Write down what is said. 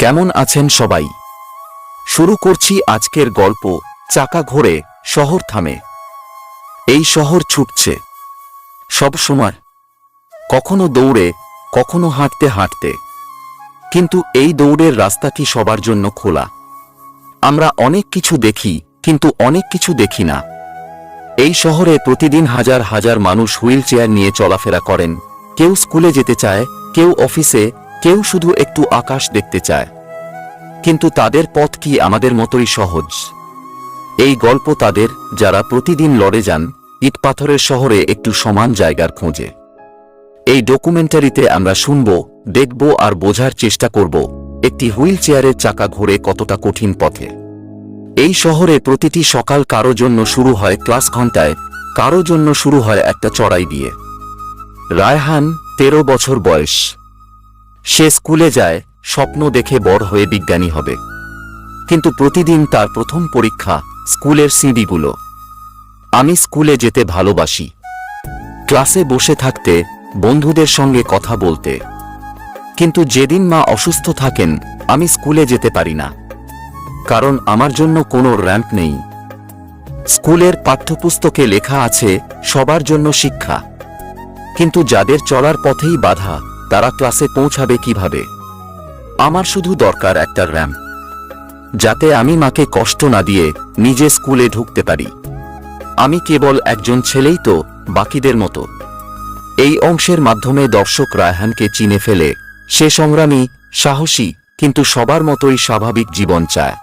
কেমন আছেন সবাই? শুরু করছি আজকের গল্প। চাকা ঘোরে, শহর থামে। এই শহর ছুটছে সব সময়, কখনো দৌড়ে, কখনো হাঁটতে হাঁটতে। কিন্তু এই দৌড়ের রাস্তা কি সবার জন্য খোলা? আমরা অনেক কিছু দেখি, কিন্তু অনেক কিছু দেখি না। এই শহরে প্রতিদিন হাজার হাজার মানুষ হুইল চেয়ার নিয়ে চলাফেরা করেন। কেউ স্কুলে যেতে চায়, কেউ অফিসে, কেউ শুধু একটু আকাশ দেখতে চায়। কিন্তু তাদের পথ কি আমাদের মতোই সহজ? এই গল্প তাদের, যারা প্রতিদিন লড়ে যান ইট পাথরের শহরে একটু সমান জায়গার খোঁজে। এই ডকুমেন্টারিতে আমরা শুনব, দেখব আর বোঝার চেষ্টা করব একটি হুইল চেয়ারের চাকা ঘোরে কতটা কঠিন পথে। এই শহরে প্রতিটি সকাল কারো জন্য শুরু হয় ক্লাস ঘণ্টায়, কারো জন্য শুরু হয় একটা চড়াই দিয়ে। রায়হান 13 বছর বয়স। সে স্কুলে যায়, স্বপ্ন দেখে বড় হয়ে বিজ্ঞানী হবে। কিন্তু প্রতিদিন তার প্রথম পরীক্ষা, স্কুলের সিডিগুলো। আমি স্কুলে যেতে ভালোবাসি, ক্লাসে বসে থাকতে, বন্ধুদের সঙ্গে কথা বলতে। কিন্তু যেদিন মা অসুস্থ থাকেন, আমি স্কুলে যেতে পারি না, কারণ আমার জন্য কোনো র্যাম্প নেই। স্কুলের পাঠ্যপুস্তকে লেখা আছে সবার জন্য শিক্ষা, কিন্তু যাদের চলার পথেই বাধা, তারা ক্লাসে পৌঁছাবে কিভাবে? আমার শুধু দরকার একটা র্যাম্প, যাতে আমি মাকে কষ্ট না দিয়ে নিজে স্কুলে ঢুকতে পারি। আমি কেবল একজন ছেলেই তো, বাকিদের মতো। এই অংশের মাধ্যমে দর্শক রায়হানকে চিনে ফেলে। সে সংগ্রামী, সাহসী, কিন্তু সবার মতোই স্বাভাবিক জীবন চায়।